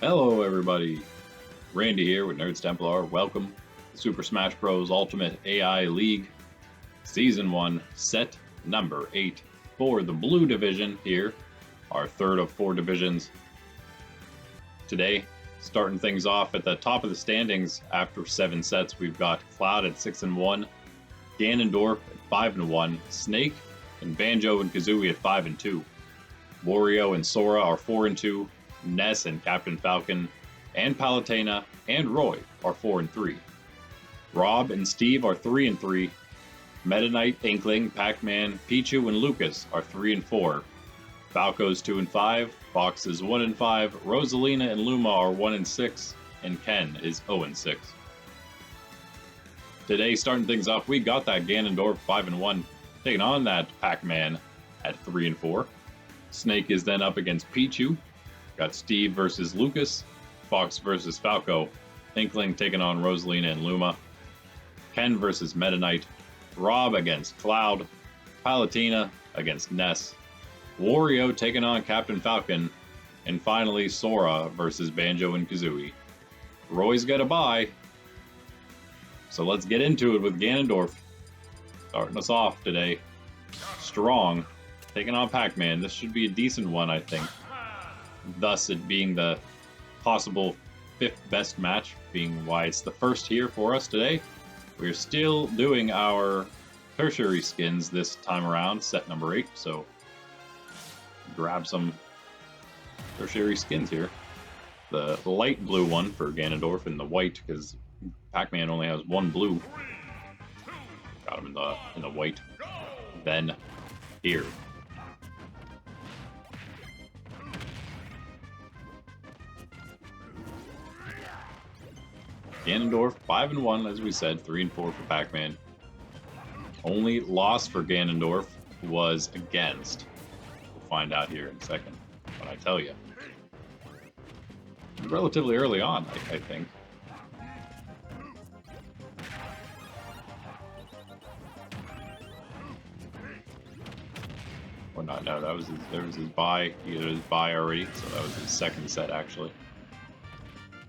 Hello, everybody. Randy here with Nerds Templar. Welcome to Super Smash Bros. Ultimate AI League Season 1, Set number 8 for the Blue Division here, our third of 4 divisions. Today, starting things off at the top of the standings after 7 sets, we've got Cloud at 6-1, Ganondorf at 5-1, Snake and Banjo and Kazooie at 5-2, Wario and Sora are 4-2, Ness and Captain Falcon and Palutena and Roy are 4-3. Rob and Steve are 3-3. Meta Knight, Inkling, Pacman, Pichu, and Lucas are 3-4. Falco's 2-5. Fox is 1-5. Rosalina and Luma are 1-6, and Ken is 0-6. Today, starting things off, we got that Ganondorf 5-1, taking on that Pacman at 3-4. Snake is then up against Pichu. Got Steve versus Lucas, Fox versus Falco, Inkling taking on Rosalina and Luma, Ken versus Meta Knight, Rob against Cloud, Palutena against Ness, Wario taking on Captain Falcon, and finally Sora versus Banjo and Kazooie. Roy's got a bye, so let's get into it with Ganondorf. Starting us off today, strong, taking on Pacman. This should be a decent one, I think. Thus, it being the possible 5th best match, being why it's the first here for us today. We're still doing our tertiary skins this time around, set number 8, so grab some tertiary skins here. The light blue one for Ganondorf and the white, because Pacman only has one blue. Got him in the white. Then here. Ganondorf 5-1, as we said, 3-4 for Pacman. Only loss for Ganondorf was against. We'll find out here in a second when I tell you. Relatively early on, I think. Or not? No, that was there was his bye. He had his bye already, so that was his second set actually.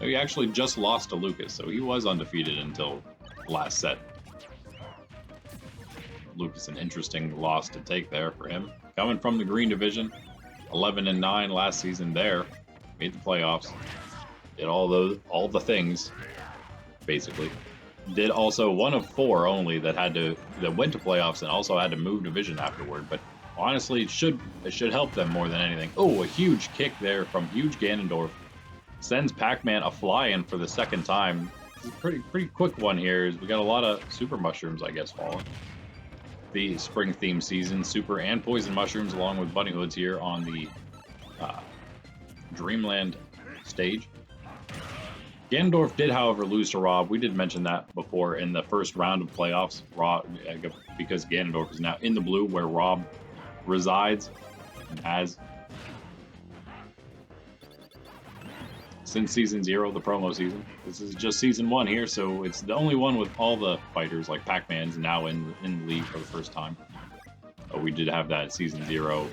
He actually just lost to Lucas, so he was undefeated until last set. Lucas, an interesting loss to take there for him. Coming from the Green Division, 11-9 last season there. Made the playoffs. Did all the things, basically. Did also one of 4 only that went to playoffs and also had to move division afterward. But honestly, it should help them more than anything. Oh, a huge kick there from huge Ganondorf. Sends Pacman a fly-in for the second time. It's a pretty quick one here. We got a lot of super mushrooms, I guess, falling. The spring theme season, super and poison mushrooms, along with bunny hoods here on the Dreamland stage. Ganondorf did, however, lose to Rob. We did mention that before in the first round of playoffs. Rob, because Ganondorf is now in the blue, where Rob resides and has. Since Season 0, the promo season. This is just Season 1 here, so it's the only one with all the fighters, like Pacman's now in the league for the first time. We did have that Season 0,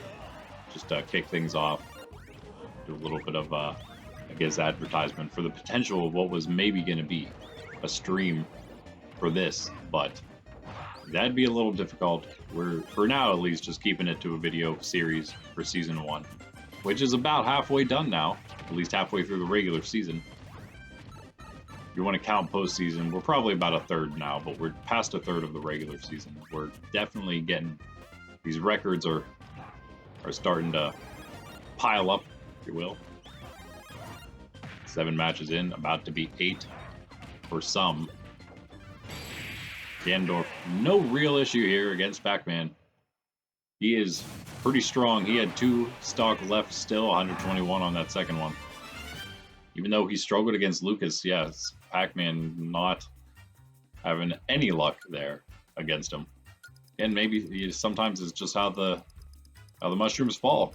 just to kick things off. Do a little bit of, I guess, advertisement for the potential of what was maybe going to be a stream for this, but that'd be a little difficult. We're, for now at least, just keeping it to a video series for Season 1. Which is about halfway done now, at least halfway through the regular season. If you want to count postseason, we're probably about a third now, but we're past a third of the regular season. We're definitely getting, these records are starting to pile up, if you will. 7 matches in, about to be 8 for some. Ganondorf, no real issue here against Pacman. He is pretty strong. He had 2 stock left still, 121 on that second one. Even though he struggled against Lucas, yes, Pacman not having any luck there against him. And maybe sometimes it's just how the mushrooms fall.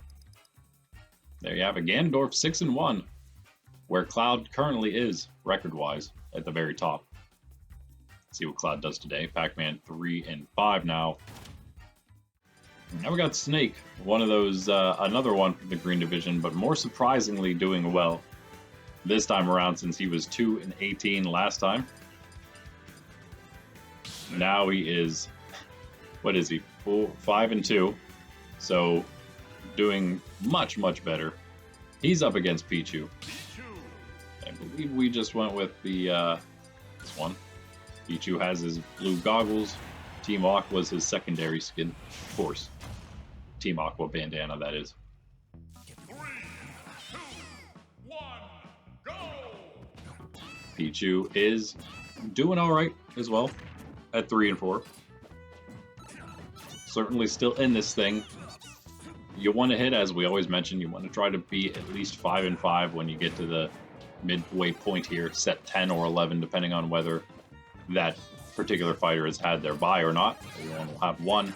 There you have it. Ganondorf 6-1, where Cloud currently is record-wise at the very top. Let's see what Cloud does today. Pacman 3-5 now. Now we got Snake, one of those, another one from the Green Division, but more surprisingly doing well. this time around, since he was 2-18 last time. Now he is, what is he, 5-2. So doing much, much better. He's up against Pichu. I believe we just went with the this one. Pichu has his blue goggles. Team Aqua's his secondary skin, of course. Team Aqua bandana, that is. 3, 2, 1, go! Pichu is doing all right as well at 3-4. Certainly still in this thing. You want to hit, as we always mention, you want to try to be at least 5-5 when you get to the midway point here. Set 10 or 11, depending on whether that particular fighter has had their bye or not. Everyone will have one.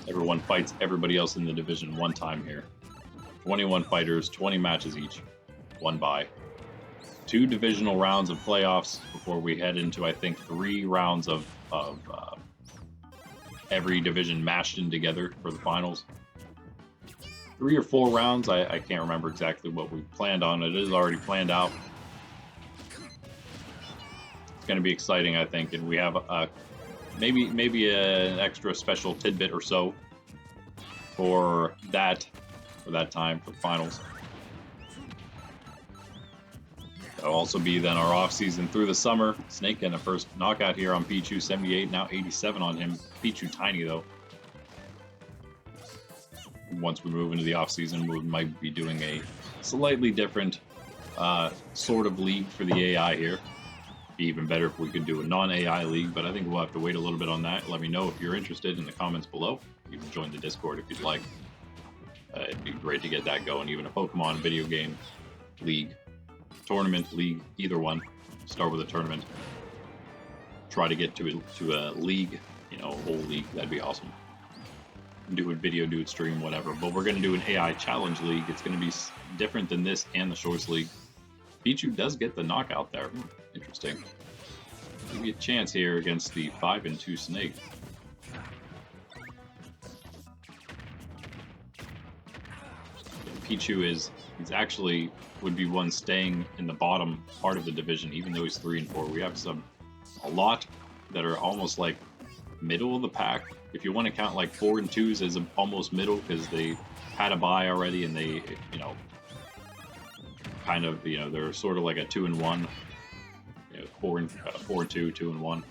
Everyone fights everybody else in the division one time here. 21 fighters, 20 matches each, one bye. 2 divisional rounds of playoffs before we head into, I think, 3 rounds of every division mashed in together for the finals. 3 or 4 rounds, I can't remember exactly what we planned on. It is already planned out. It's going to be exciting, I think, and we have maybe an extra special tidbit or so for that time for the finals. That'll also be then our off season through the summer. Snake getting a first knockout here on Pichu, 78, now 87 on him. Pichu tiny though. Once we move into the off season, we might be doing a slightly different sort of league for the AI here. Be even better if we could do a non-AI league, but I think we'll have to wait a little bit on that. Let me know if you're interested in the comments below. You can join the Discord if you'd like. It'd be great to get that going, even a Pokemon video game league. Tournament, league, either one. Start with a tournament. Try to get to a league, you know, a whole league. That'd be awesome. Do a video, do a stream, whatever. But we're going to do an AI challenge league. It's going to be different than this and the Shorts League. Pichu does get the knockout there. Interesting. Give you a chance here against the 5-2 Snake. Pichu he's actually would be one staying in the bottom part of the division, even though he's 3-4. We have a lot that are almost like middle of the pack. If you want to count like 4 and 2s as almost middle, because they had a bye already and they, you know, kind of, you know, they're sort of like a 2-1, you know, 4-2, 2-1.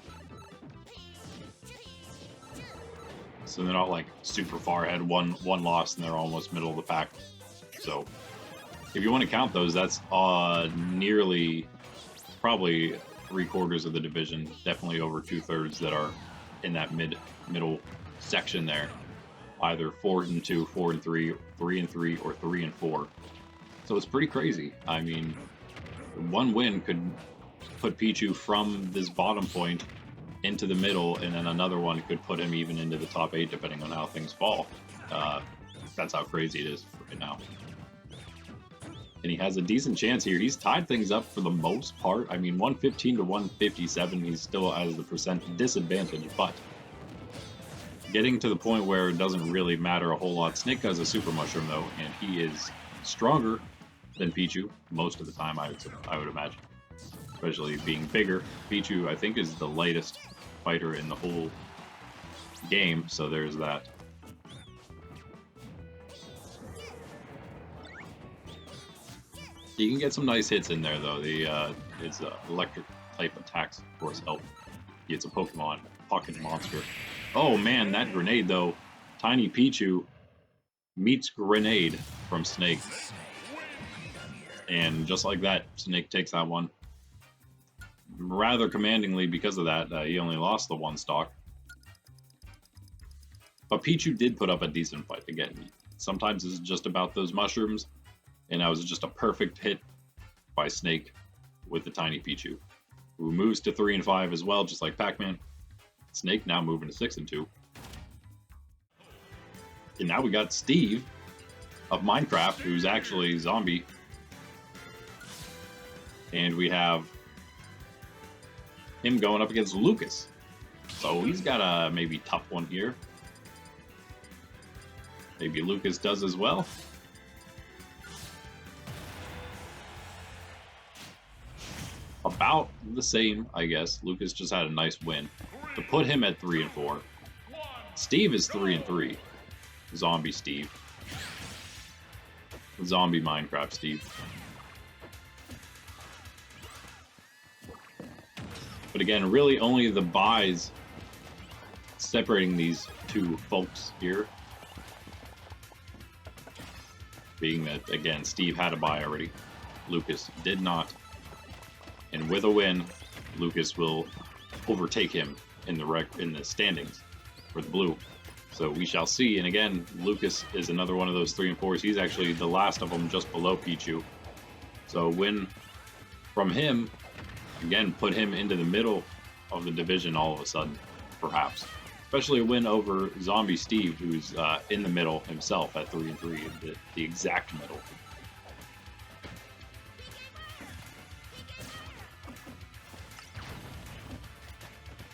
So they're not like super far ahead, one loss, and they're almost middle of the pack. So if you want to count those, that's nearly probably 3/4 of the division, definitely over 2/3 that are in that middle section there, either 4-2, 4-3, 3-3, or 3-4. So it's pretty crazy. I mean, one win could put Pichu from this bottom point into the middle, and then another one could put him even into the top 8, depending on how things fall. That's how crazy it is right now. And he has a decent chance here. He's tied things up for the most part. I mean, 115 to 157, he still has the percent disadvantage, but getting to the point where it doesn't really matter a whole lot. Snake has a super mushroom though, and he is stronger than Pichu most of the time, I would imagine. Especially being bigger. Pichu, I think, is the lightest fighter in the whole game, so there's that. You can get some nice hits in there, though. His electric type attacks, of course, help. He gets a Pokemon pocket monster. Oh man, that grenade, though. Tiny Pichu meets grenade from Snake. And just like that, Snake takes that one. Rather commandingly because of that. He only lost the 1 stock. But Pichu did put up a decent fight again. Sometimes it's just about those mushrooms. And that was just a perfect hit by Snake with the tiny Pichu, who moves to 3-5 as well, just like Pacman. Snake now moving to 6-2. And now we got Steve of Minecraft, who's actually zombie. And we have him going up against Lucas. So he's got a maybe tough one here. Maybe Lucas does as well. about the same, I guess. Lucas just had a nice win to put him at 3 and 4. Steve is 3 and 3. Zombie Steve. Zombie Minecraft Steve. But again, really only the buys separating these two folks here. Being that, again, Steve had a buy already. Lucas did not. And with a win, Lucas will overtake him in the standings for the blue. So we shall see. And again, Lucas is another one of those 3 and 4s. He's actually the last of them, just below Pichu. So a win from him, again, put him into the middle of the division all of a sudden, perhaps. Especially a win over Zombie Steve, who's in the middle himself at 3 and 3, the exact middle.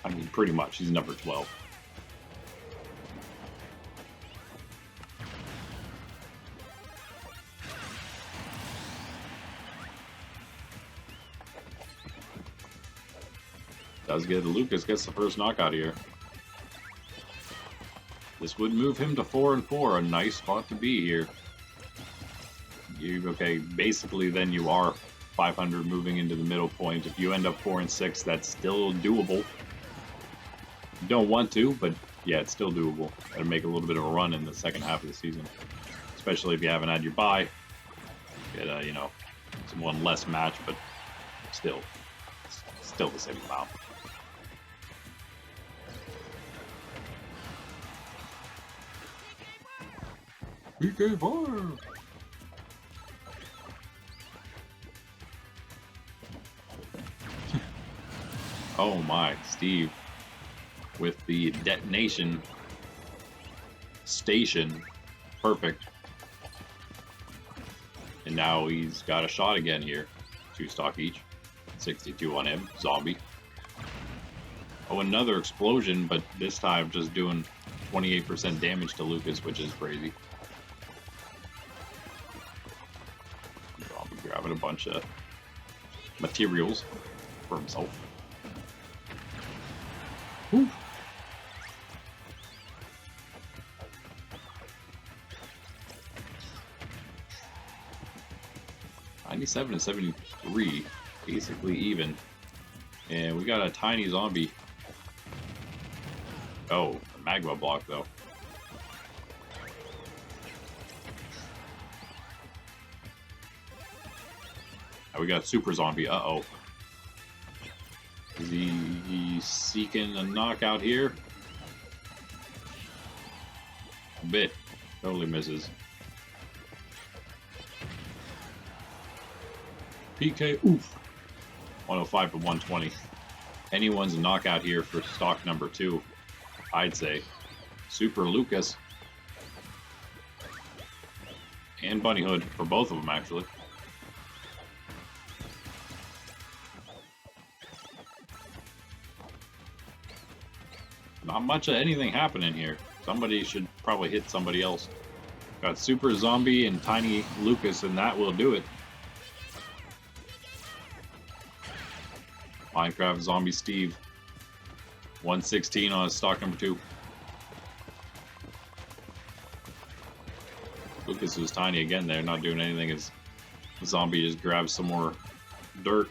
I mean, pretty much. He's number 12. Does get Lucas gets the first knockout here. This would move him to 4 and 4, a nice spot to be here. Okay, basically then you are 500 moving into the middle point. If you end up 4 and 6, that's still doable. You don't want to, but yeah, it's still doable. Gotta make a little bit of a run in the second half of the season, especially if you haven't had your bye. Get you know, one less match, but still the same amount. PK4. Oh my, Steve with the detonation station. Perfect. And now he's got a shot again here. 2 stock each. 62 on him. Zombie. Oh, another explosion, but this time just doing 28% damage to Lucas, which is crazy. Zombie grabbing a bunch of materials for himself. Whew. $97 and 73, basically even. And we got a tiny zombie. Oh, a magma block though. Now we got super zombie. Uh-oh. Is he seeking a knockout here? A bit. Totally misses. PK, oof. 105 to 120. Anyone's a knockout here for stock number 2, I'd say. Super Lucas. And Bunny Hood for both of them, actually. Not much of anything happening here. Somebody should probably hit somebody else. Got Super Zombie and Tiny Lucas, and that will do it. Minecraft Zombie Steve. 116 on stock number 2. Lucas was tiny again there, not doing anything as the zombie just grabs some more dirt.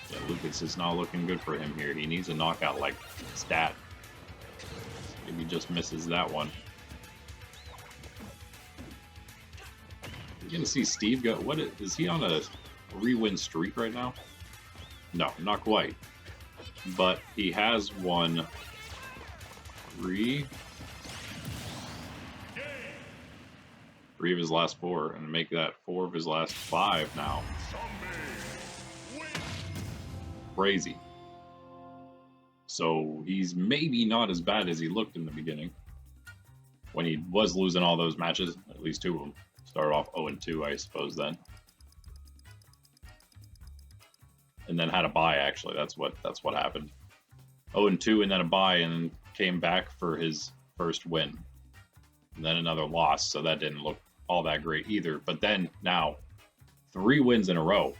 Yeah, Lucas is not looking good for him here. He needs a knockout like stat. Maybe just misses that one. You're gonna see Steve go. What is he on a re-win streak right now? No, not quite. But he has won 3 of his last 4, and make that 4 of his last 5 now. Crazy. So he's maybe not as bad as he looked in the beginning. When he was losing all those matches, at least 2 of them. Started off 0-2, I suppose, then. And then had a bye, actually. That's what happened. 0-2 and then a bye, and came back for his first win. And then another loss, so that didn't look all that great either. But then now, 3 wins in a row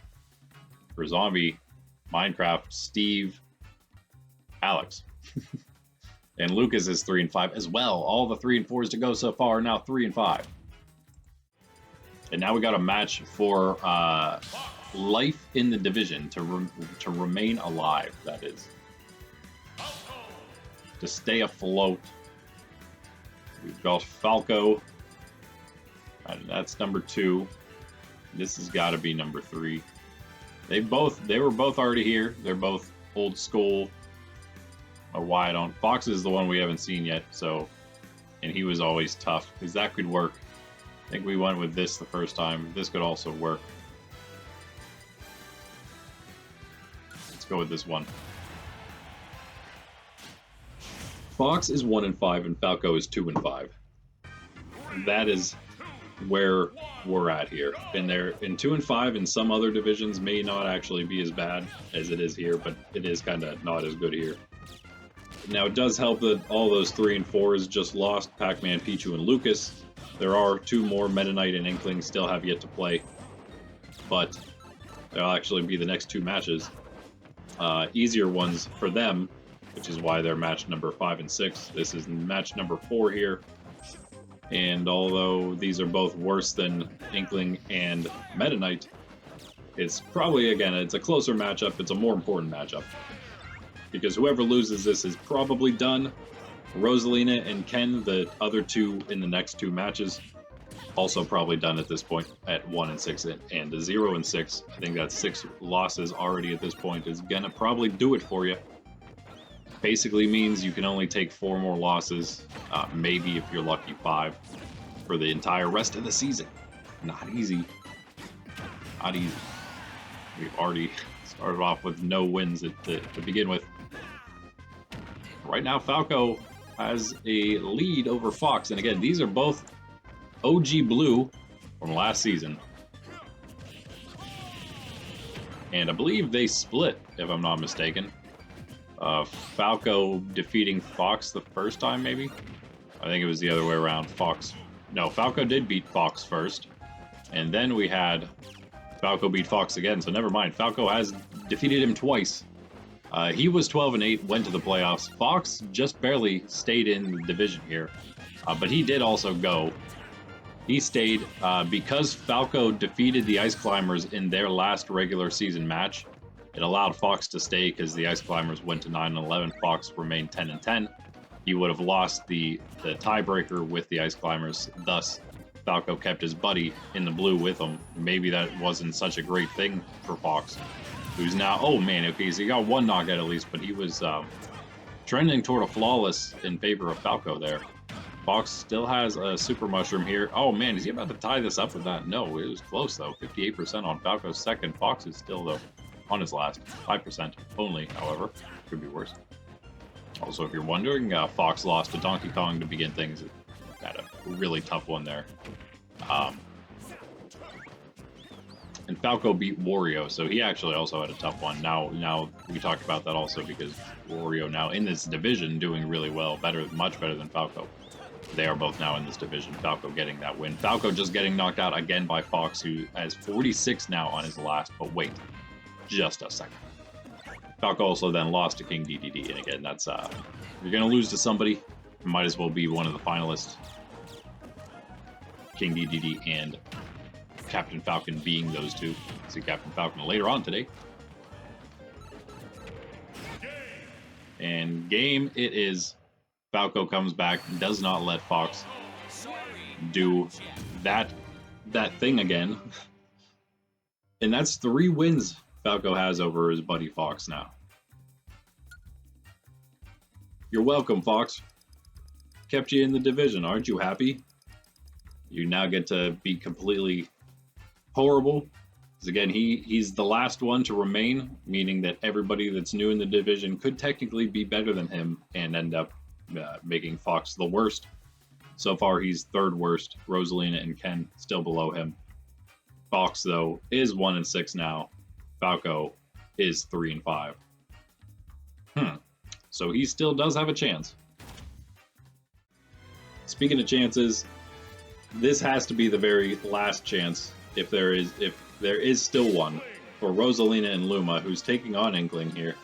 for Zombie, Minecraft, Steve, Alex. And Lucas is 3-5 as well. All the 3 and 4s to go so far are now 3-5. And now we got a match for life in the division, to remain alive, that is. To stay afloat. We've got Falco. And that's number 2. This has got to be number 3. They were both already here. They're both old school. Or why I don't. Fox is the one we haven't seen yet, so, and he was always tough, because that could work. I think we went with this the first time. This could also work. Let's go with this one. Fox is 1-5 and Falco is 2-5. That is where we're at here. And they're in 2-5 in some other divisions may not actually be as bad as it is here, but it is kind of not as good here. Now it does help that all those 3 and 4s just lost, Pacman, Pichu, and Lucas. There are 2 more, Meta Knight and Inkling still have yet to play, but they'll actually be the next 2 matches. Easier ones for them, which is why they're match number 5 and 6. This is match number 4 here. And although these are both worse than Inkling and Meta Knight, it's probably, again, it's a closer matchup. It's a more important matchup. Because whoever loses this is probably done. Rosalina and Ken, the other 2 in the next 2 matches, also probably done at this point at 1-6 and 0-6. I think that's 6 losses already at this point is gonna probably do it for you. Basically means you can only take 4 more losses, maybe if you're lucky 5, for the entire rest of the season. Not easy. Not easy. We've already started off with no wins to begin with. Right now, Falco has a lead over Fox, and again, these are both OG Blue from last season. And I believe they split, if I'm not mistaken. Falco defeating Fox the first time, maybe? I think it was the other way around. No, Falco did beat Fox first, and then we had Falco beat Fox again, so never mind. Falco has defeated him twice. He was 12-8, went to the playoffs. Fox just barely stayed in the division here, but he did also go. He stayed because Falco defeated the Ice Climbers in their last regular season match. It allowed Fox to stay because the Ice Climbers went to 9-11. Fox remained 10-10. He would have lost the tiebreaker with the Ice Climbers. Thus, Falco kept his buddy in the blue with him. Maybe that wasn't such a great thing for Fox, who's now, oh man, okay, so he got 1 knockout at least, but he was trending toward a flawless in favor of Falco there. Fox still has a super mushroom here. Oh man, is he about to tie this up with that? No, it was close though. 58% on Falco's second. Fox is still though on his last. 5% only, however. Could be worse. Also, if you're wondering, Fox lost to Donkey Kong to begin things. Had a really tough one there. And Falco beat Wario, so he actually also had a tough one. Now we talked about that also because Wario now in this division doing really well, much better than Falco. They are both now in this division. Falco getting that win. Falco just getting knocked out again by Fox, who has 46 now on his last. But wait, just a second. Falco also then lost to King DDD, and again, that's if you're gonna lose to somebody, it might as well be one of the finalists. King DDD and Captain Falcon being those 2. See Captain Falcon later on today. And game it is. Falco comes back, does not let Fox do that thing again. And that's 3 wins Falco has over his buddy Fox now. You're welcome, Fox. Kept you in the division, aren't you happy? You now get to be completely horrible. Because again, he's the last one to remain, meaning that everybody that's new in the division could technically be better than him and end up making Fox the worst. So far, he's 3rd worst. Rosalina and Ken still below him. Fox, though, is 1-6 now. Falco is 3-5. so he still does have a chance. Speaking of chances, this has to be the very last chance, if there is still one, for Rosalina and Luma, who's taking on Inkling here.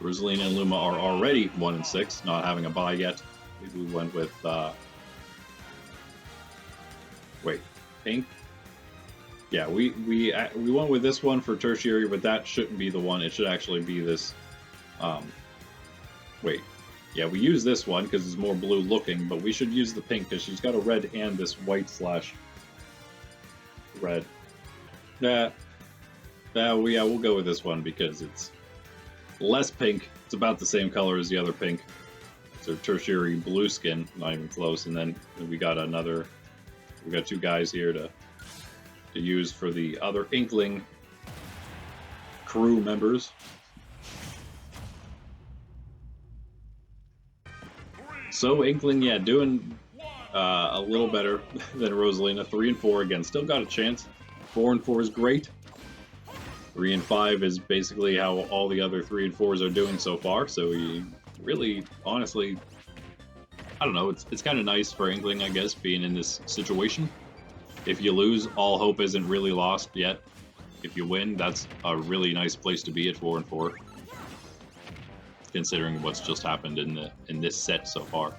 Rosalina and Luma are already 1-6, not having a bye yet. We went with wait, Pink. Yeah, we went with this one for tertiary, but that shouldn't be the one. It should actually be this. Wait, yeah, we use this one because it's more blue looking, but we should use the pink because she's got a red and this white slash red. Yeah, we'll go with this one because it's less pink. It's about the same color as the other pink. It's a tertiary blue skin, not even close. And then we got two guys here to use for the other Inkling crew members. So Inkling, yeah, doing a little better than Rosalina. 3-4 again, still got a chance. 4-4 is great. 3 and 5 is basically how all the other 3 and 4s are doing so far. So you really, honestly, I don't know. It's kind of nice for Inkling, I guess, being in this situation. If you lose, all hope isn't really lost yet. If you win, that's a really nice place to be at 4 and 4, considering what's just happened in this set so far.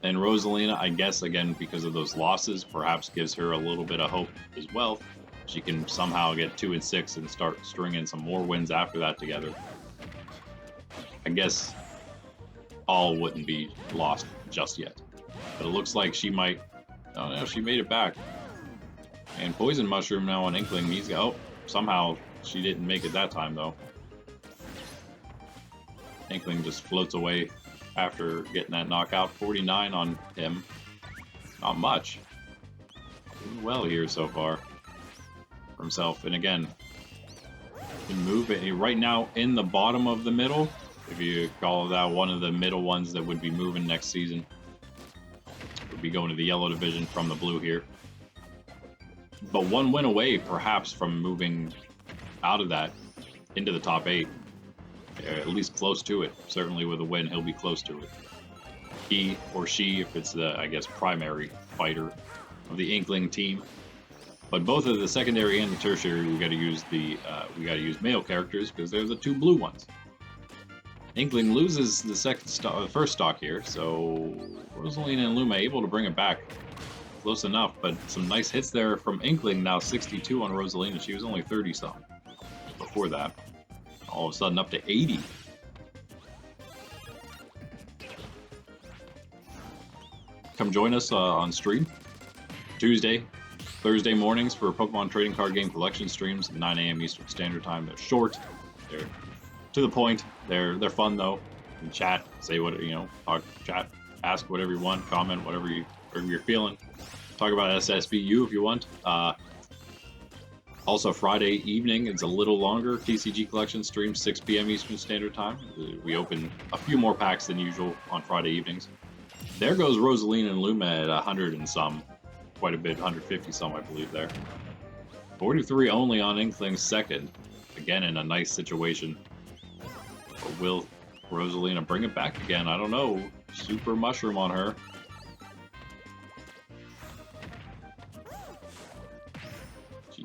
And Rosalina, I guess, again, because of those losses, perhaps gives her a little bit of hope as well. She can somehow get 2 and 6 and start stringing some more wins after that together. I guess all wouldn't be lost just yet. But it looks like she might... Oh no, she made it back. And Poison Mushroom now on Inkling. He's got... Oh, somehow she didn't make it that time, though. Inkling just floats away after getting that knockout. 49 on him. Not much. Doing well here so far for himself. And again, can move it right now in the bottom of the middle. If you call that one of the middle ones that would be moving next season. Would be going to the yellow division from the blue here. But one win away, perhaps, from moving out of that into the top 8. At least close to it. Certainly with a win, he'll be close to it. He or she, if it's the, I guess, primary fighter of the Inkling team. But both of the secondary and the tertiary, we got to use male characters because they're the 2 blue ones. Inkling loses the first stock here, so Rosalina and Luma able to bring it back. Close enough, but some nice hits there from Inkling. Now 62 on Rosalina. She was only 30-something before that. All of a sudden up to 80. Come join us on stream. Tuesday, Thursday mornings for Pokemon Trading Card Game Collection streams at 9 a.m. Eastern Standard Time. They're short. They're to the point. They're fun though. You can chat, say what talk, chat, ask whatever you want, comment whatever you're feeling. Talk about SSBU if you want. Also, Friday evening, it's a little longer. TCG Collection stream, 6 p.m. Eastern Standard Time. We open a few more packs than usual on Friday evenings. There goes Rosalina and Luma at 100 and some. Quite a bit, 150 some, I believe, there. 43 only on Inkling's second. Again, in a nice situation. But will Rosalina bring it back again? I don't know. Super Mushroom on her.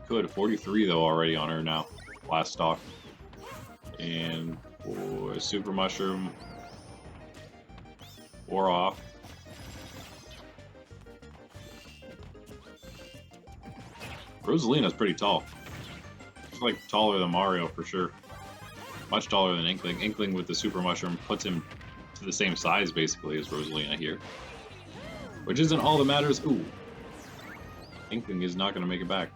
Could 43 though already on her now. Last stock. And for Super Mushroom. 4 off. Rosalina's pretty tall. She's like taller than Mario for sure. Much taller than Inkling. Inkling with the Super Mushroom puts him to the same size basically as Rosalina here. Which isn't all that matters. Ooh. Inkling is not going to make it back.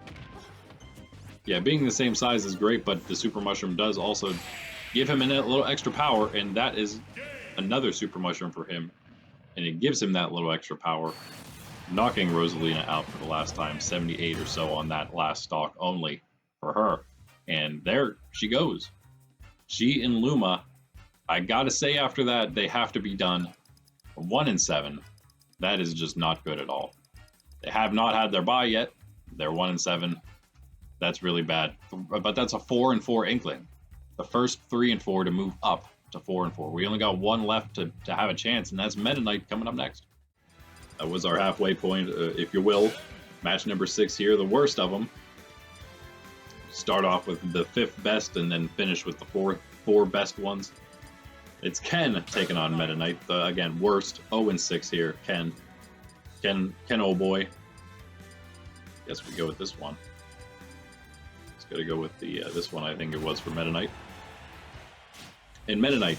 Yeah, being the same size is great, but the Super Mushroom does also give him a little extra power, and that is another Super Mushroom for him. And it gives him that little extra power, knocking Rosalina out for the last time, 78 or so on that last stock only for her. And there she goes. She and Luma, I gotta say after that, they have to be done 1 and 7. That is just not good at all. They have not had their bye yet. They're 1 and 7. That's really bad. But that's a 4-4 Inkling. The first 3 and 4 to move up to 4 and 4. We only got one left to have a chance, and that's Meta Knight coming up next. That was our halfway point, if you will. Match number 6 here, the worst of them. Start off with the 5th best and then finish with the 4 best ones. It's Ken taking on Meta Knight. Again, worst. 0-6 here. Ken, oh boy. Guess we go with this one. It's got to go with the this one, I think it was, for Meta Knight. And Meta Knight,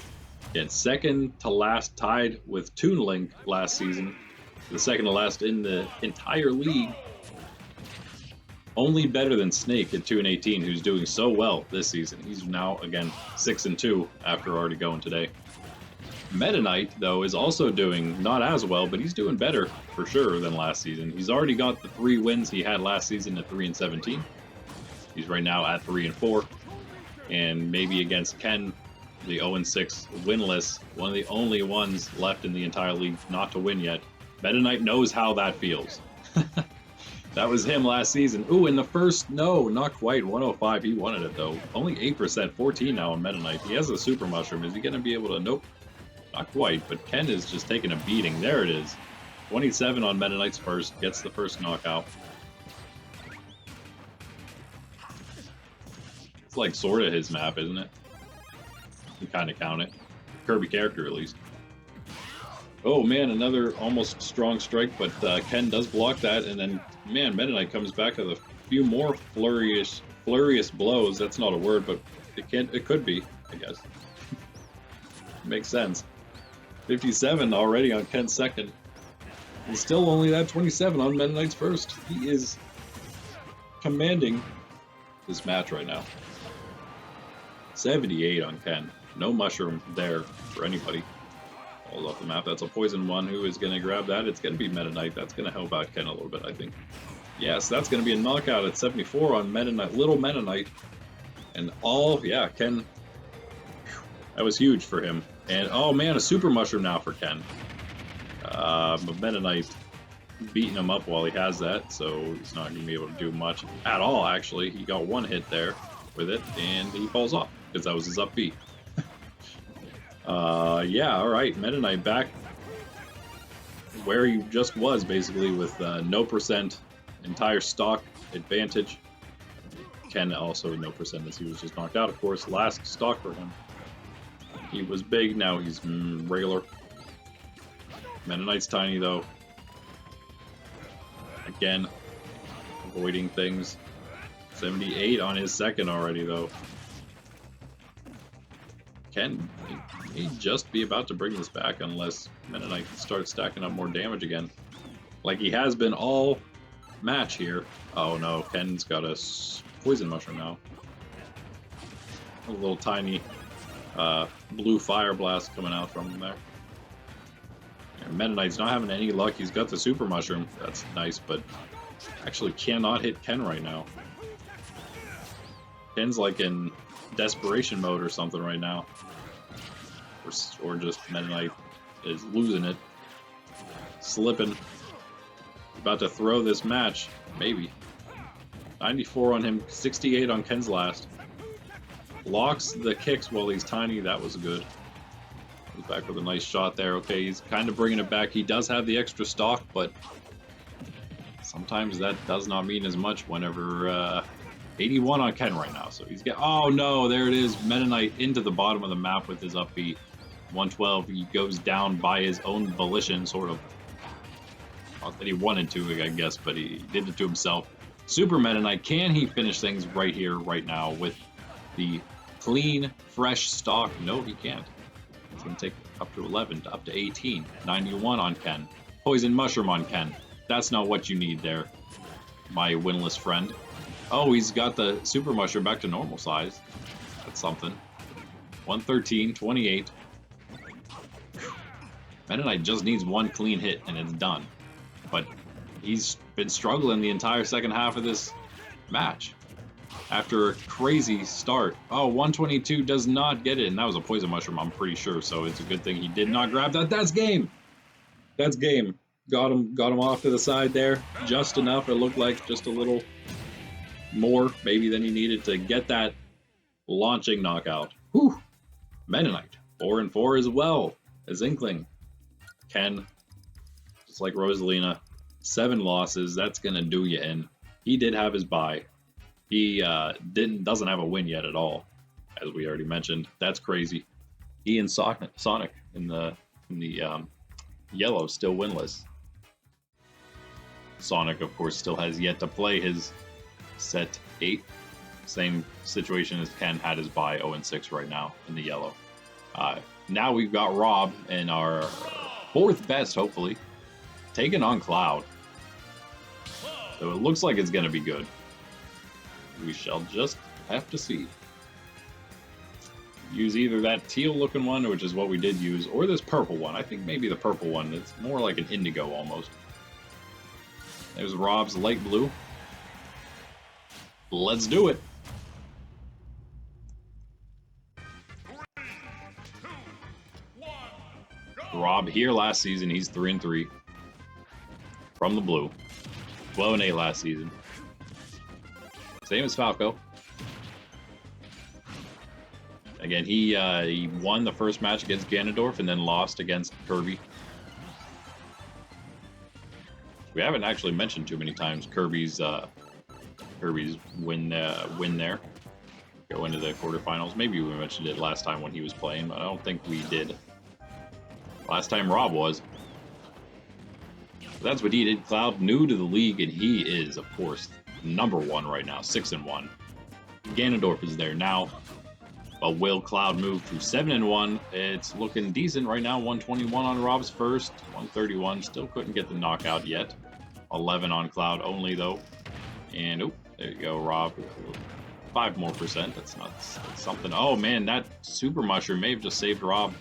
again, second to last, tied with Toon Link last season. The second to last in the entire league. Only better than Snake at 2-18, who's doing so well this season. He's now, again, 6-2 after already going today. Meta Knight, though, is also doing not as well, but he's doing better, for sure, than last season. He's already got the 3 wins he had last season at 3-17. He's right now at 3-4. And maybe against Ken, the 0-6 winless, one of the only ones left in the entire league not to win yet. Meta Knight knows how that feels. That was him last season. Ooh, in the first, no, not quite. 105, he wanted it though. Only 8%, 14 now on Meta Knight. He has a super mushroom. Is he going to be able to? Nope, not quite. But Ken is just taking a beating. There it is. 27 on Meta Knight's first. Gets the first knockout. It's like sort of his map, isn't it? You kind of count it. Kirby character, at least. Oh man, another almost strong strike, but Ken does block that, and then, man, Meta Knight comes back with a few more flurrious blows. That's not a word, but it could be, I guess. Makes sense. 57 already on Ken's second. And still only that 27 on Meta Knight's first. He is commanding this match right now. 78 on Ken. No mushroom there for anybody. Falls off the map. That's a poison one. Who is going to grab that? It's going to be Meta Knight. That's going to help out Ken a little bit, I think. Yes, that's going to be a knockout at 74 on Meta Knight. Little Meta Knight. And yeah, Ken. That was huge for him. And, oh man, a super mushroom now for Ken. But Meta Knight beating him up while he has that, so he's not going to be able to do much at all, actually. He got one hit there with it, and he falls off, because that was his up B. Yeah, alright, Meta Knight back where he just was, basically, with no percent entire stock advantage. Ken also no percent, as he was just knocked out, of course. Last stock for him. He was big, now he's regular. Meta Knight's tiny, though. Again, avoiding things. 78 on his second already, though. Ken may just be about to bring this back unless Meta Knight starts stacking up more damage again. Like he has been all match here. Oh no, Ken's got a poison mushroom now. A little tiny blue fire blast coming out from him there. And Meta Knight's not having any luck. He's got the super mushroom. That's nice, but actually cannot hit Ken right now. Ken's like in desperation mode or something right now. Or just Meta Knight is losing it. Slipping. About to throw this match. Maybe. 94 on him, 68 on Ken's last. Blocks the kicks while he's tiny. That was good. He's back with a nice shot there. Okay, he's kind of bringing it back. He does have the extra stock, but sometimes that does not mean as much whenever 81 on Ken right now. So he's got, oh no, there it is. Meta Knight into the bottom of the map with his upbeat. 112, he goes down by his own volition, sort of. Not that he wanted to, I guess, but he did it to himself. Super Meta Knight, can he finish things right here, right now, with the clean, fresh stock? No, he can't. It's going to take up to 11, up to 18. 91 on Ken. Poison Mushroom on Ken. That's not what you need there, my winless friend. Oh, he's got the Super Mushroom back to normal size. That's something. 113, 28. Meta Knight just needs one clean hit and it's done. But he's been struggling the entire second half of this match. After a crazy start. Oh, 122 does not get it. And that was a Poison Mushroom, I'm pretty sure. So it's a good thing he did not grab that. That's game. That's game. Got him off to the side there. Just enough. It looked like just a little more maybe than he needed to get that launching knockout. Whew. Meta Knight 4-4 as well as Inkling. Ken, just like Rosalina, 7 losses. That's gonna do you in. He did have his bye. He doesn't have a win yet at all, as we already mentioned. That's crazy. He and Sonic in the yellow still winless. Sonic, of course, still has yet to play his set 8. Same situation as Ken, had his bye 0-6 right now in the yellow. Now we've got Rob in our 4th best, hopefully, taking on Cloud. So it looks like it's going to be good. We shall just have to see. Use either that teal looking one, which is what we did use, or this purple one. I think maybe the purple one. It's more like an indigo almost. There's Rob's light blue. Let's do it. 3, 2, 1, go! Rob here last season, he's 3-3 from the blue. 12-8 last season. Same as Falco. Again, he won the first match against Ganondorf and then lost against Kirby. We haven't actually mentioned too many times Kirby's win there. Go into the quarterfinals. Maybe we mentioned it last time when he was playing, but I don't think we did. Last time Rob was. That's what he did. Cloud new to the league, and he is, of course, #1 right now, 6-1. Ganondorf is there now. But will Cloud move to 7-1? It's looking decent right now. 121 on Rob's first, 131. Still couldn't get the knockout yet. 11 on Cloud only though. And oh, there you go, Rob. 5% more. That's something. Oh man, that super mushroom may have just saved Rob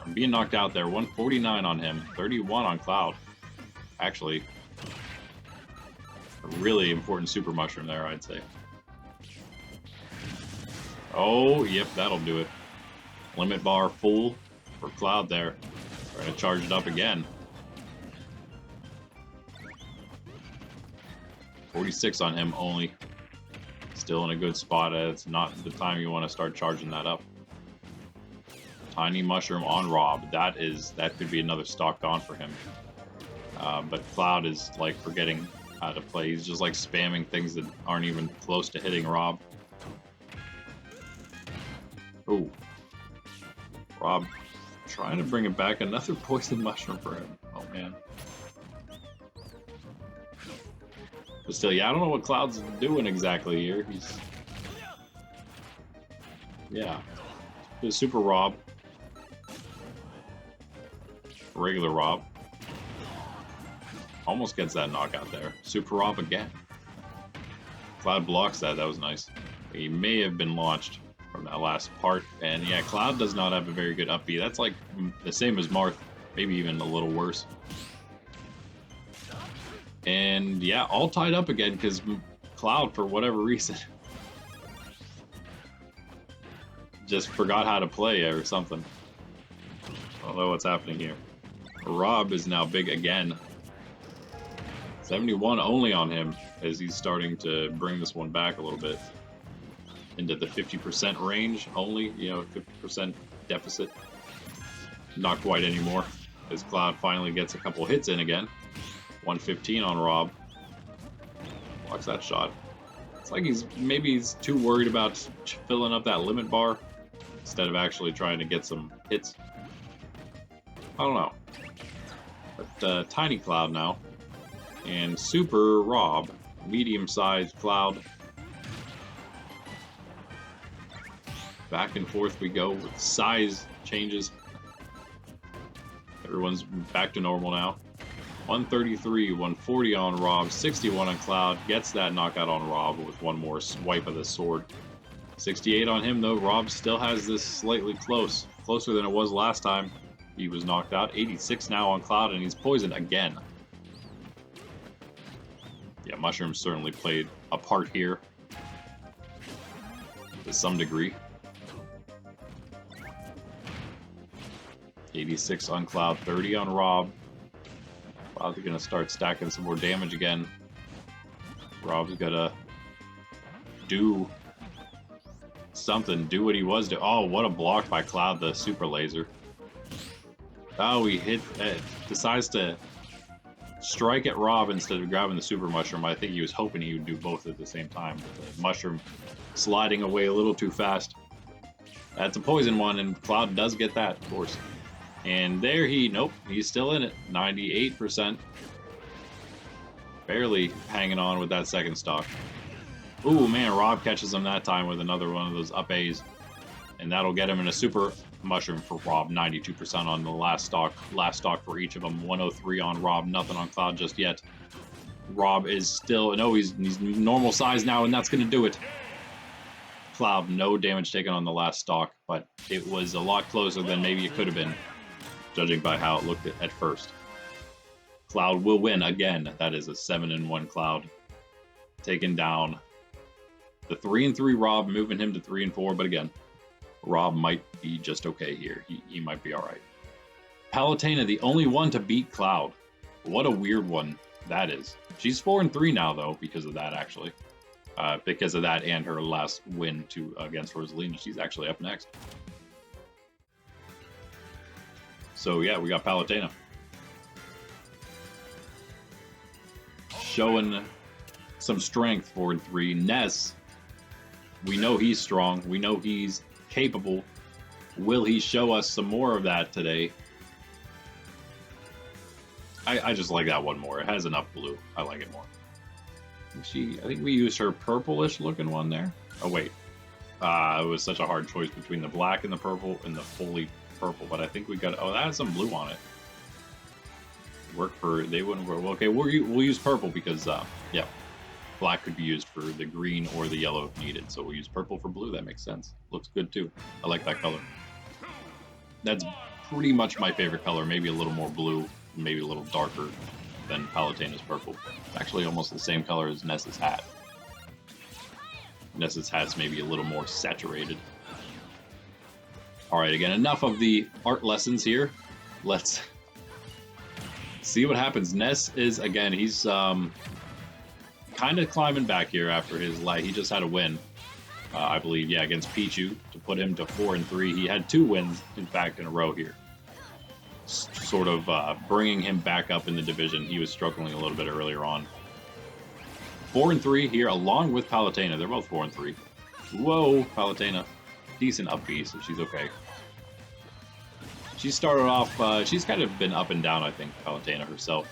from being knocked out there. 149 on him, 31 on Cloud. Actually, a really important super mushroom there, I'd say. Oh, yep, that'll do it. Limit bar full for Cloud there. Trying to charge it up again. 46 on him only. Still in a good spot. It's not the time you want to start charging that up. Tiny mushroom on Rob. That could be another stock gone for him. But Cloud is like forgetting how to play. He's just like spamming things that aren't even close to hitting Rob. Oh, Rob trying to bring it back. Another poison mushroom for him. Oh man. But still, yeah, I don't know what Cloud's doing exactly here. Yeah, the super Rob, regular Rob. Almost gets that knockout there. Super Rob again. Cloud blocks that. That was nice. He may have been launched from that last part. And yeah, Cloud does not have a very good up B. That's like the same as Marth, maybe even a little worse. And yeah, all tied up again because Cloud, for whatever reason, just forgot how to play or something. I don't know what's happening here. Rob is now big again. 71 only on him as he's starting to bring this one back a little bit into the 50% range only, 50% deficit. Not quite anymore as Cloud finally gets a couple hits in again. 115 on Rob. Blocks that shot. It's like he's too worried about filling up that limit bar instead of actually trying to get some hits. I don't know. But Tiny Cloud now. And Super Rob, medium-sized Cloud. Back and forth we go with size changes. Everyone's back to normal now. 133, 140 on Rob, 61 on Cloud. Gets that knockout on Rob with one more swipe of the sword. 68 on him though. Rob still has this slightly closer than it was last time he was knocked out. 86 now on Cloud, and he's poisoned again. Yeah, mushrooms certainly played a part here to some degree. 86 on Cloud, 30 on Rob. Cloud's gonna start stacking some more damage again. Rob's gotta do something, do what he was doing. Oh, what a block by Cloud, the super laser. Oh, he hit, decides to strike at Rob instead of grabbing the super mushroom. I think he was hoping he would do both at the same time. But the mushroom sliding away a little too fast. That's a poison one, and Cloud does get that, of course. And there nope, he's still in it. 98%. Barely hanging on with that second stock. Ooh, man, Rob catches him that time with another one of those up A's. And that'll get him in a super mushroom for Rob. 92% on the last stock. Last stock for each of them. 103 on Rob. Nothing on Cloud just yet. Rob is still... No, he's normal size now, and that's going to do it. Cloud, no damage taken on the last stock, but it was a lot closer than maybe it could have been, judging by how it looked at first. Cloud will win again. That is a 7-1 Cloud. Taking down the 3-3 Rob, moving him to 3-4, but again, Rob might be just okay here. He might be all right. Palutena, the only one to beat Cloud. What a weird one that is. She's 4-3 now, though, because of that, actually. Because of that and her last win against Rosalina. She's actually up next. So, yeah, we got Palutena. Showing some strength, 4-3. Ness, we know he's strong. We know he's capable. Will he show us some more of that today? I just like that one more. It has enough blue. I like it more. I think we used her purplish looking one there. Oh, wait. It was such a hard choice between the black and the purple and the fully purple, but I think we got... Oh, that has some blue on it. They wouldn't work. Well, okay, we'll use purple because, yeah, black could be used for the green or the yellow if needed. So we'll use purple for blue. That makes sense. Looks good, too. I like that color. That's pretty much my favorite color. Maybe a little more blue, maybe a little darker than Palutena's purple. Actually, almost the same color as Ness's hat. Ness's hat's maybe a little more saturated. All right, again, enough of the art lessons here. Let's see what happens. Ness is, again, he's kind of climbing back here after his light. He just had a win, I believe, yeah, against Pichu to put him to 4-3. He had 2 wins, in fact, in a row here. Sort of bringing him back up in the division. He was struggling a little bit earlier on. 4-3 here, along with Palutena. They're both 4-3. Whoa, Palutena. Decent up B, so she's okay. She started off, she's kind of been up and down, I think, Palutena herself.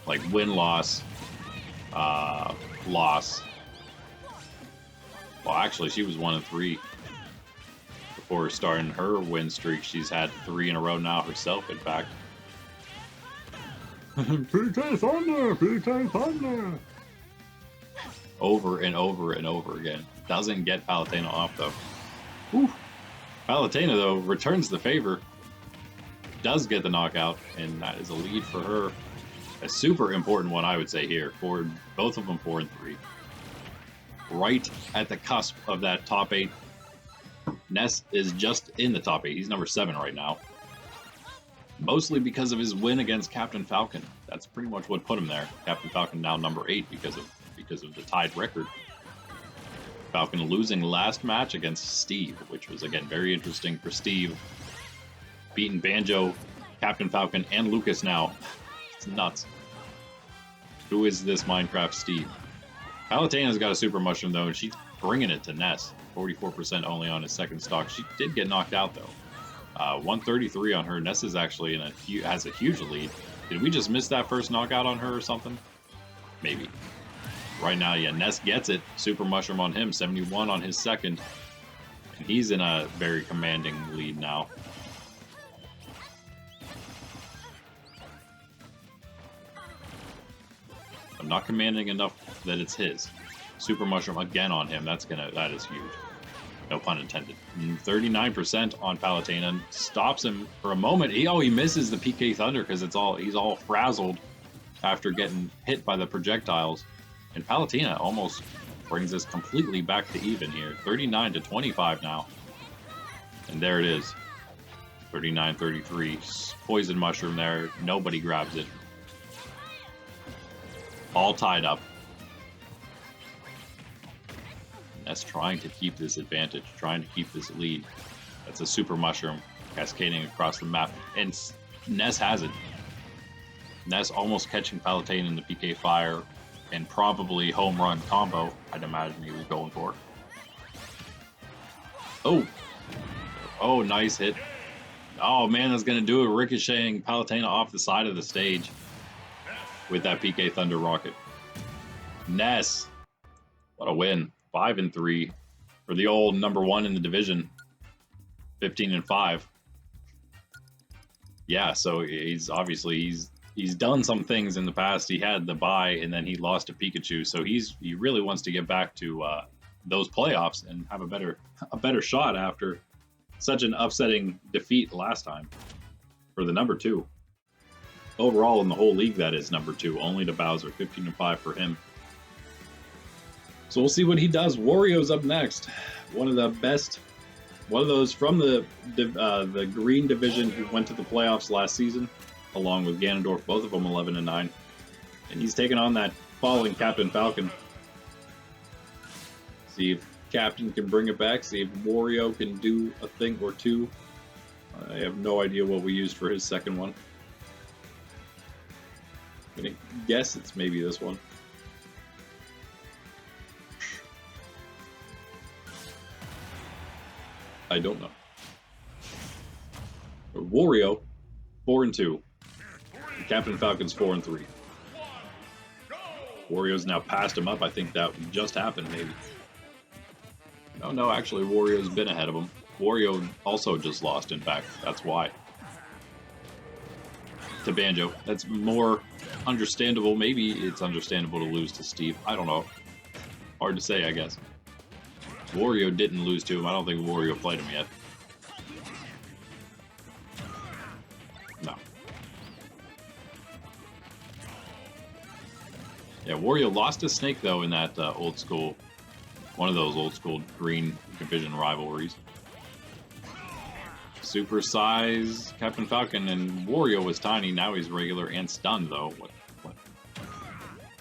Like win-loss, loss. Well, actually, she was 1-3. Before starting her win streak. She's had 3 in a row now herself, in fact. PK Thunder! PK Thunder! Over and over and over again. Doesn't get Palutena off, though. Whew. Palutena, though, returns the favor. Does get the knockout, and that is a lead for her. A super important one, I would say, here. For both of them 4-3. Right at the cusp of that top 8. Ness is just in the top 8. He's number 7 right now. Mostly because of his win against Captain Falcon. That's pretty much what put him there. Captain Falcon now number 8 because of the tied record. Falcon losing last match against Steve, which was, again, very interesting for Steve. Beating Banjo, Captain Falcon, and Lucas now. It's nuts. Who is this Minecraft Steve? Palutena's got a super mushroom, though, and she's bringing it to Ness. 44% only on his second stock. She did get knocked out, though. 133 on her. Ness is actually has a huge lead. Did we just miss that first knockout on her or something? Maybe. Right now, yeah, Ness gets it. Super mushroom on him. 71 on his second. And he's in a very commanding lead now. I'm not commanding enough that it's his. Super mushroom again on him. That is huge. No pun intended. 39% on Palutena. Stops him for a moment. He misses the PK Thunder because he's all frazzled after getting hit by the projectiles. And Palutena almost brings us completely back to even here. 39-25 now. And there it is. 39-33. Poison mushroom there. Nobody grabs it. All tied up. Ness trying to keep this advantage, trying to keep this lead. That's a super mushroom cascading across the map, and Ness has it. Ness almost catching Palutena in the PK fire, and probably home run combo, I'd imagine he was going for. Oh! Oh, nice hit. Oh man, that's going to do it, ricocheting Palutena off the side of the stage with that PK Thunder Rocket. Ness! What a win. 5-3 for the old #1 in the division. 15-5. Yeah, so he's obviously he's done some things in the past. He had the bye and then he lost to Pikachu, so he really wants to get back to those playoffs and have a better shot after such an upsetting defeat last time for the #2. Overall in the whole league, that is #2, only to Bowser. 15-5 for him. So we'll see what he does. Wario's up next. One of the best, one of those from the green division who went to the playoffs last season, along with Ganondorf, both of them 11-9. And he's taking on that falling Captain Falcon. See if Captain can bring it back. See if Wario can do a thing or two. I have no idea what we used for his second one. I'm gonna guess it's maybe this one. I don't know. Wario, 4-2. Captain Falcon's 4-3. Wario's now passed him up. I think that just happened, maybe. No, actually, Wario's been ahead of him. Wario also just lost, in fact. That's why. To Banjo. That's more understandable. Maybe it's understandable to lose to Steve. I don't know. Hard to say, I guess. Wario didn't lose to him. I don't think Wario played him yet. No. Yeah, Wario lost to Snake, though, in that old school, one of those old school green division rivalries. Super size Captain Falcon, and Wario was tiny. Now he's regular and stunned, though. What?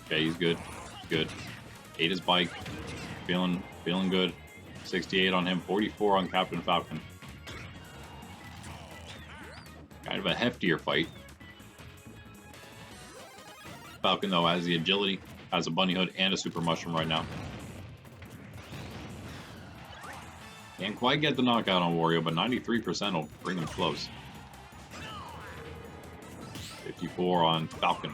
Okay, he's good. Good. Ate his bike. Feeling good. 68 on him, 44 on Captain Falcon. Kind of a heftier fight. Falcon, though, has the agility, has a bunny hood, and a super mushroom right now. Can't quite get the knockout on Wario, but 93% will bring him close. 54 on Falcon.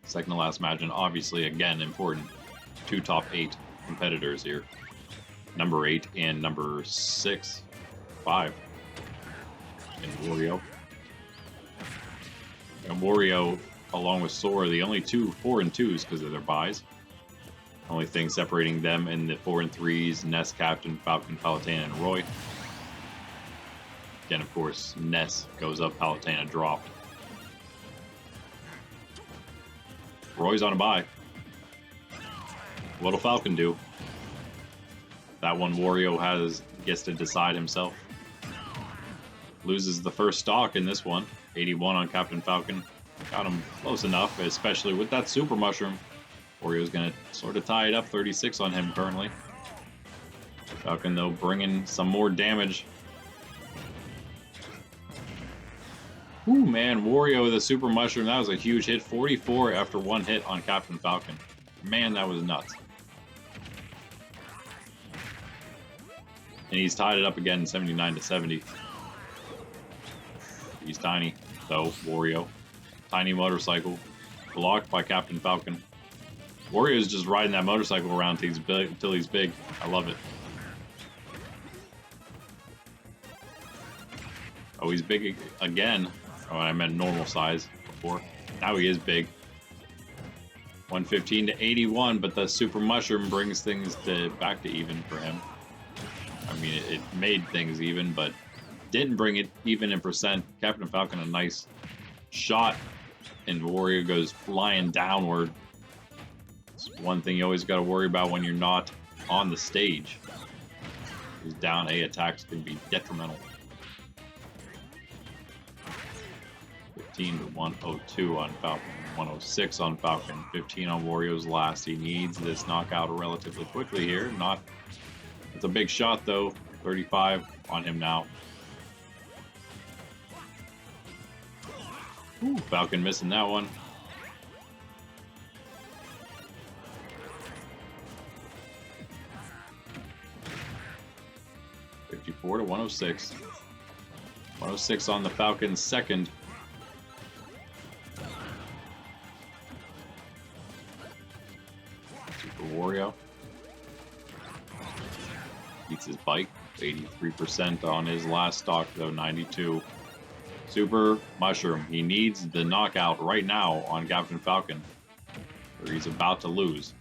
Second to last match, and obviously, again, important. 2 top 8 competitors here. #8 and #6. 5. And Wario. And Wario, along with Sora, the only 4-2s because of their buys. Only thing separating them in the 4-3s, Ness, Captain, Falcon, Palutena, and Roy. Again, of course, Ness goes up, Palutena dropped. Roy's on a bye. What'll Falcon do? That one Wario gets to decide himself. Loses the first stock in this one. 81 on Captain Falcon. Got him close enough, especially with that super mushroom. Wario's gonna sort of tie it up. 36 on him currently. Falcon, though, bringing some more damage. Ooh, man, Wario with a super mushroom. That was a huge hit. 44 after one hit on Captain Falcon. Man, that was nuts. And he's tied it up again, 79-70. He's tiny, though, Wario. Tiny motorcycle. Blocked by Captain Falcon. Wario's just riding that motorcycle around until he's big. I love it. Oh, he's big again. Oh, I meant normal size before. Now he is big. 115-81, but the super mushroom brings things back to even for him. I mean, it made things even, but didn't bring it even in percent. Captain Falcon, a nice shot, and Wario goes flying downward. It's one thing you always got to worry about when you're not on the stage. These down A attacks can be detrimental. 115 to 102 on Falcon, 106 on Falcon, 15 on Wario's last. He needs this knockout relatively quickly here. It's a big shot though. 35 on him now. Ooh, Falcon missing that one. $54 to 106. 106 on the Falcon's second. Super Wario. Beats his bike. 83% on his last stock, though, 92. Super Mushroom. He needs the knockout right now on Captain Falcon, or he's about to lose.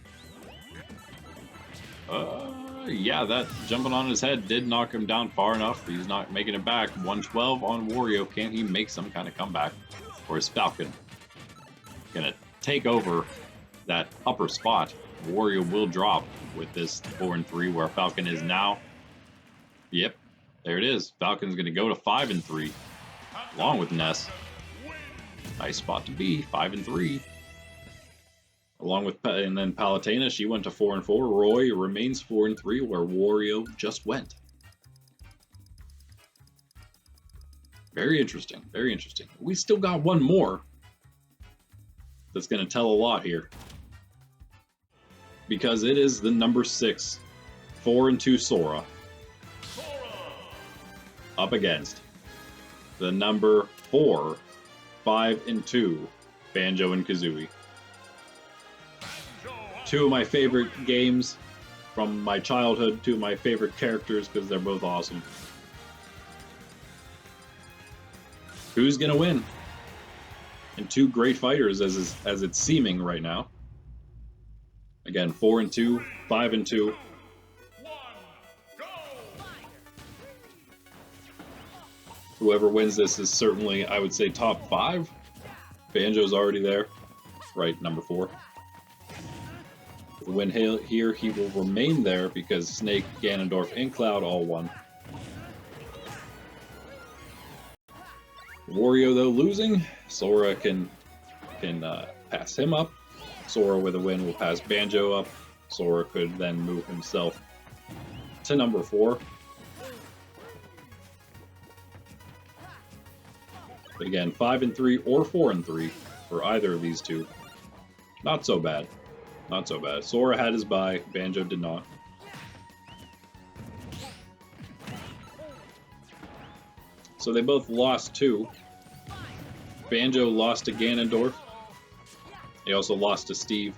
Yeah, that jumping on his head did knock him down far enough. He's not making it back. 112 on Wario. Can he make some kind of comeback? Or is Falcon gonna take over that upper spot? Wario will drop with this 4-3 where Falcon is now. Yep, there it is. Falcon's gonna go to 5-3 along with Ness. Nice spot to be, 5-3. Along with, and then Palutena, she went to 4-4. Roy remains 4-3, where Wario just went. Very interesting, very interesting. We still got one more that's going to tell a lot here. Because it is the number 6, 4-2 Sora. Up against the number 4, 5-2 Banjo and Kazooie. Two of my favorite games from my childhood, two of my favorite characters because they're both awesome. Who's gonna win? And two great fighters as it's seeming right now. Again, 4-2, 5-2. Whoever wins this is certainly, I would say, top 5. Banjo's already there, right? Number 4. The win here, he will remain there because Snake, Ganondorf, and Cloud all won. Wario, though, losing. Sora can pass him up. Sora with a win will pass Banjo up. Sora could then move himself to number 4. But again, 5-3 or 4-3 for either of these two. Not so bad. Not so bad. Sora had his bye, Banjo did not. So they both lost 2. Banjo lost to Ganondorf. He also lost to Steve.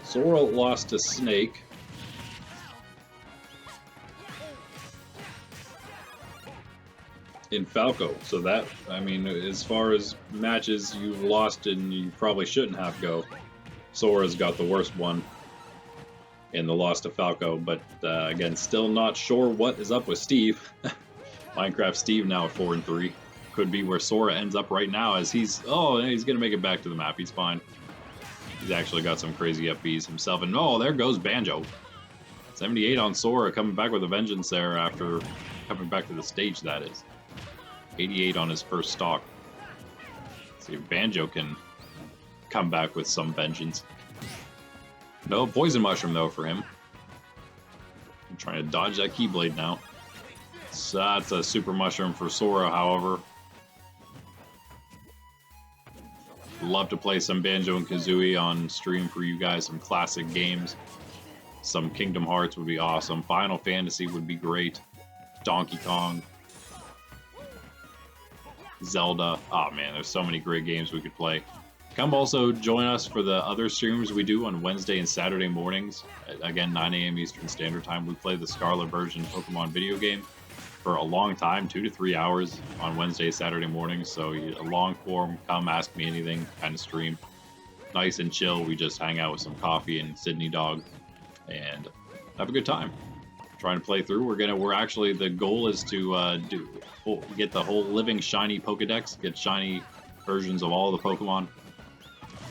Sora lost to Snake. In Falco, so that, I mean, as far as matches you've lost and you probably shouldn't have go, Sora's got the worst one in the loss to Falco, but again, still not sure what is up with Steve. Minecraft Steve now at 4-3. Could be where Sora ends up right now as he's gonna make it back to the map, he's fine. He's actually got some crazy FBs himself, and oh, there goes Banjo. 78 on Sora, coming back with a vengeance there after coming back to the stage, that is. 88 on his first stock. See if Banjo can come back with some vengeance. No poison mushroom though for him. I'm trying to dodge that Keyblade now. So that's a super mushroom for Sora, however. Love to play some Banjo and Kazooie on stream for you guys, some classic games. Some Kingdom Hearts would be awesome. Final Fantasy would be great. Donkey Kong. Zelda. Oh man, there's so many great games we could play. Come also join us for the other streams we do on Wednesday and Saturday mornings. Again, 9 a.m. Eastern Standard Time. We play the Scarlet version Pokemon video game for a long time, 2 to 3 hours on Wednesday, Saturday mornings. So a long form, come ask me anything kind of stream. Nice and chill. We just hang out with some coffee and Sydney Dog and have a good time. Trying to play through. We're actually, the goal is to get the whole living shiny Pokedex, get shiny versions of all the Pokemon.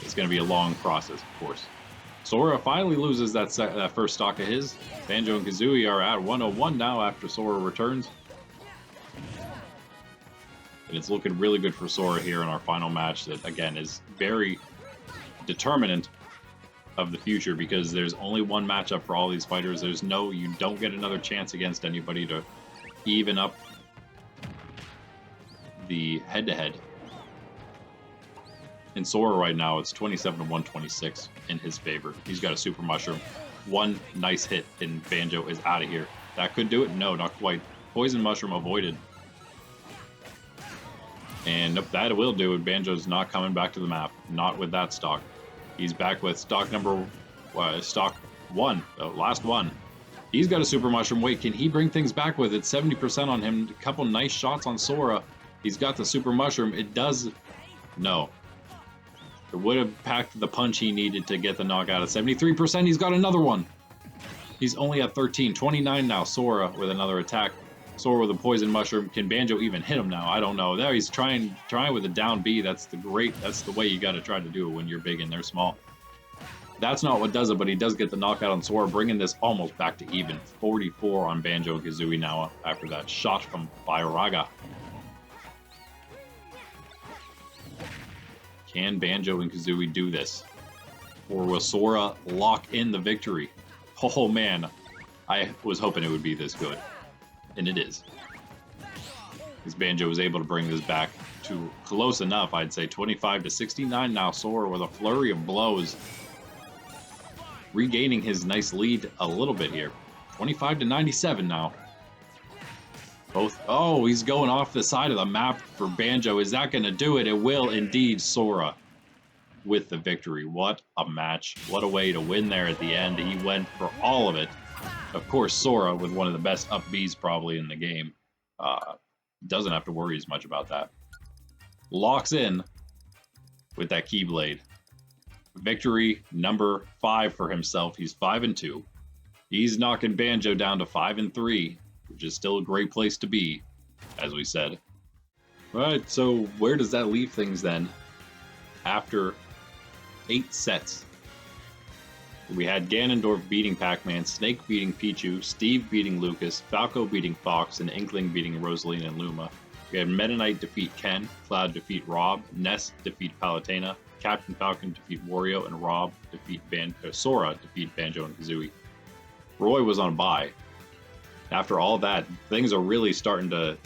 It's going to be a long process, of course. Sora finally loses that first stock of his. Banjo and Kazooie are at 101 now after Sora returns. And it's looking really good for Sora here in our final match that, again, is very determinant of the future because there's only one matchup for all these fighters. You don't get another chance against anybody to even up the head-to-head. In Sora right now, it's 27 to 126 in his favor. He's got a Super Mushroom. One nice hit and Banjo is out of here. That could do it? No, not quite. Poison Mushroom avoided. And nope, that will do it. Banjo's not coming back to the map. Not with that stock. He's back with stock one, the last one. He's got a Super Mushroom. Wait, can he bring things back with it? 70% on him. A couple nice shots on Sora. He's got the Super Mushroom. It does... No. It would have packed the punch he needed to get the knockout at 73%. He's got another one. He's only at 13. 29 now. Sora with another attack. Sora with a Poison Mushroom. Can Banjo even hit him now? I don't know. There he's trying with a down B. That's the way you got to try to do it when you're big and they're small. That's not what does it, but he does get the knockout on Sora, bringing this almost back to even. 44 on Banjo and Kazooie now after that shot from Firaga. Can Banjo and Kazooie do this? Or will Sora lock in the victory? Oh man, I was hoping it would be this good. And it is. Because Banjo was able to bring this back to close enough, I'd say 25 to 69 now. Sora with a flurry of blows. Regaining his nice lead a little bit here. 25 to 97 now. Oh, he's going off the side of the map for Banjo. Is that going to do it? It will indeed. Sora with the victory. What a match. What a way to win there at the end. He went for all of it. Of course, Sora with one of the best up Bs probably in the game. Doesn't have to worry as much about that. Locks in with that Keyblade. Victory number 5 for himself. He's 5-2. He's knocking Banjo down to 5-3, which is still a great place to be, as we said. All right, so where does that leave things then? After 8 sets. We had Ganondorf beating Pacman, Snake beating Pichu, Steve beating Lucas, Falco beating Fox, and Inkling beating Rosalina and Luma. We had Meta Knight defeat Ken, Cloud defeat Rob, Ness defeat Palutena, Captain Falcon defeat Wario, and Rob defeat Sora defeat Banjo and Kazooie. Roy was on a bye. After all that, things are really starting to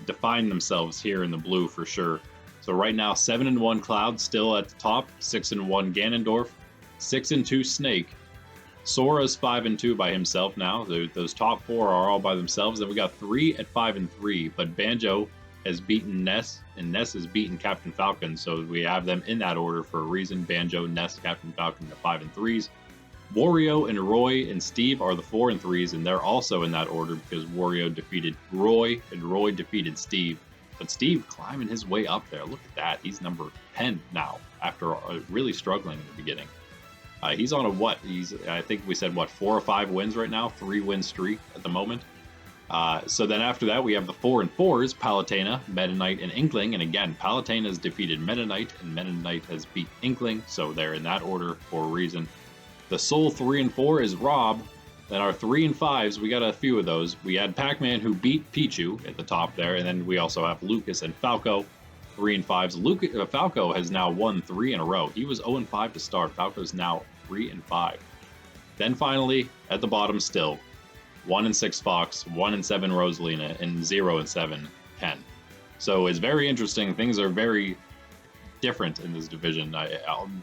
define themselves here in the blue for sure. So right now, 7-1 Cloud still at the top, 6-1 Ganondorf, 6-2 Snake. Sora's 5-2 by himself now. Those top 4 are all by themselves. Then we got 3 at 5-3, but Banjo has beaten Ness, and Ness has beaten Captain Falcon. So we have them in that order for a reason. Banjo, Ness, Captain Falcon, the 5-3s. Wario and Roy and Steve are the 4-3s, and they're also in that order because Wario defeated Roy and Roy defeated Steve. But Steve climbing his way up there. Look at that. He's number 10 now after really struggling in the beginning. He's on I think we said, 4 or 5 wins right now? 3-win streak at the moment. So then after that, we have the 4-4s, Palutena, Meta Knight, and Inkling. And again, Palutena has defeated Meta Knight, and Meta Knight has beat Inkling. So they're in that order for a reason. The sole 3-4 is Rob. Then our 3-5s, we got a few of those. We had Pacman, who beat Pichu at the top there, and then we also have Lucas and Falco, 3-5s. Falco has now won 3 in a row. He was 0-5 to start. Falco's now 3-5. Then finally, at the bottom still, 1-6 Fox, 1-7 Rosalina, and 0-7 Ken. So it's very interesting. Things are very different in this division.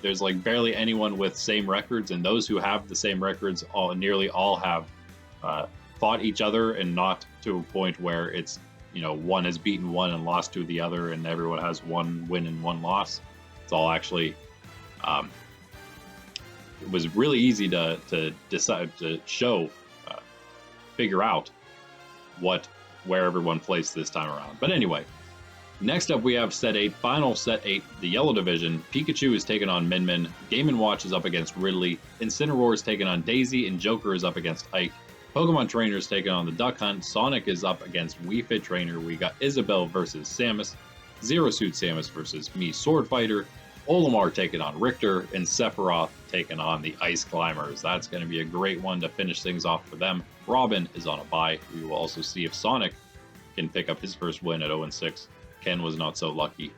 There's like barely anyone with same records, and those who have the same records nearly all have fought each other, and not to a point where it's, one has beaten one and lost to the other, and everyone has 1 win and 1 loss. It's all actually it was really easy to decide to figure out where everyone placed this time around. But anyway, next up, we have set 8, final set 8, the yellow division. Pikachu is taking on Min Min. Game & Watch is up against Ridley. Incineroar is taking on Daisy, and Joker is up against Ike. Pokemon Trainer is taking on the Duck Hunt. Sonic is up against Wii Fit Trainer. We got Isabelle versus Samus. Zero Suit Samus versus me, Sword Fighter. Olimar taking on Richter, and Sephiroth taking on the Ice Climbers. That's going to be a great one to finish things off for them. Robin is on a bye. We will also see if Sonic can pick up his first win at 0-6. Ken was not so lucky.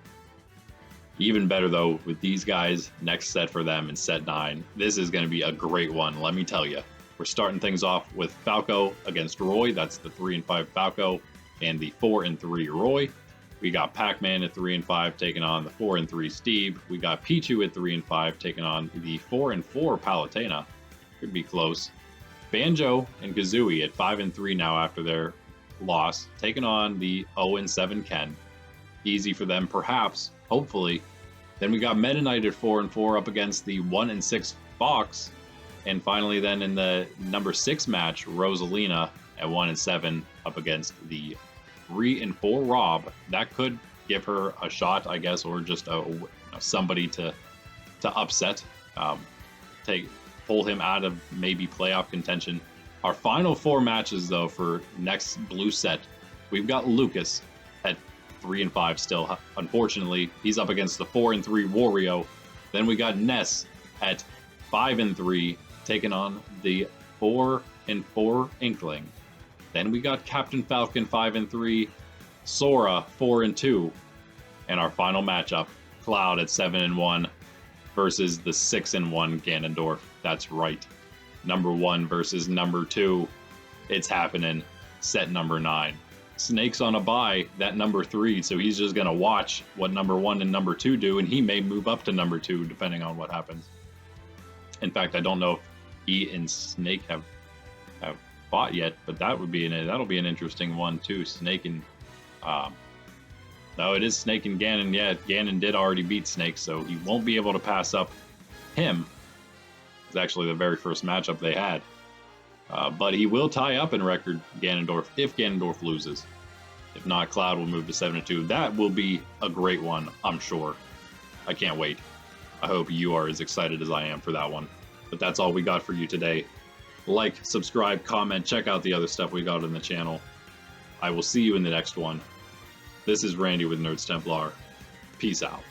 Even better, though, with these guys, next set for them in set 9. This is going to be a great one, let me tell you. We're starting things off with Falco against Roy. That's the 3-5 Falco and the 4-3 Roy. We got Pacman at 3-5 taking on the 4-3 Steve. We got Pichu at 3-5 taking on the 4-4 Palutena. Could be close. Banjo and Kazooie at 5-3 now after their loss, taking on the 0-7 Ken. Easy for them, perhaps, hopefully. Then we got Meta Knight at 4-4 up against the 1-6 Fox. And finally, then in the number 6 match, Rosalina at 1-7 up against the 3-4 Rob. That could give her a shot, I guess, or just somebody to upset, pull him out of maybe playoff contention. Our final 4 matches, though, for next blue set, we've got Lucas at 3-5 still. Unfortunately, he's up against the 4-3 Wario. Then we got Ness at 5-3, taking on the 4-4 Inkling. Then we got Captain Falcon 5-3, Sora 4-2, and our final matchup, Cloud at 7-1 versus the 6-1 Ganondorf. That's right, number 1 versus number 2. It's happening. Set number 9. Snake's on a bye, that number 3, so he's just gonna watch what number 1 and number 2 do, and he may move up to number 2 depending on what happens. In fact, I don't know if he and Snake have fought yet, but that'll be an interesting one too. Snake and no, it is Snake and Ganon. Yeah, Ganon did already beat Snake, so he won't be able to pass up him. It's actually the very first matchup they had. But he will tie up in record Ganondorf if Ganondorf loses. If not, Cloud will move to 7-2. That will be a great one, I'm sure. I can't wait. I hope you are as excited as I am for that one. But that's all we got for you today. Like, subscribe, comment, check out the other stuff we got on the channel. I will see you in the next one. This is Randy with Nerds Templar. Peace out.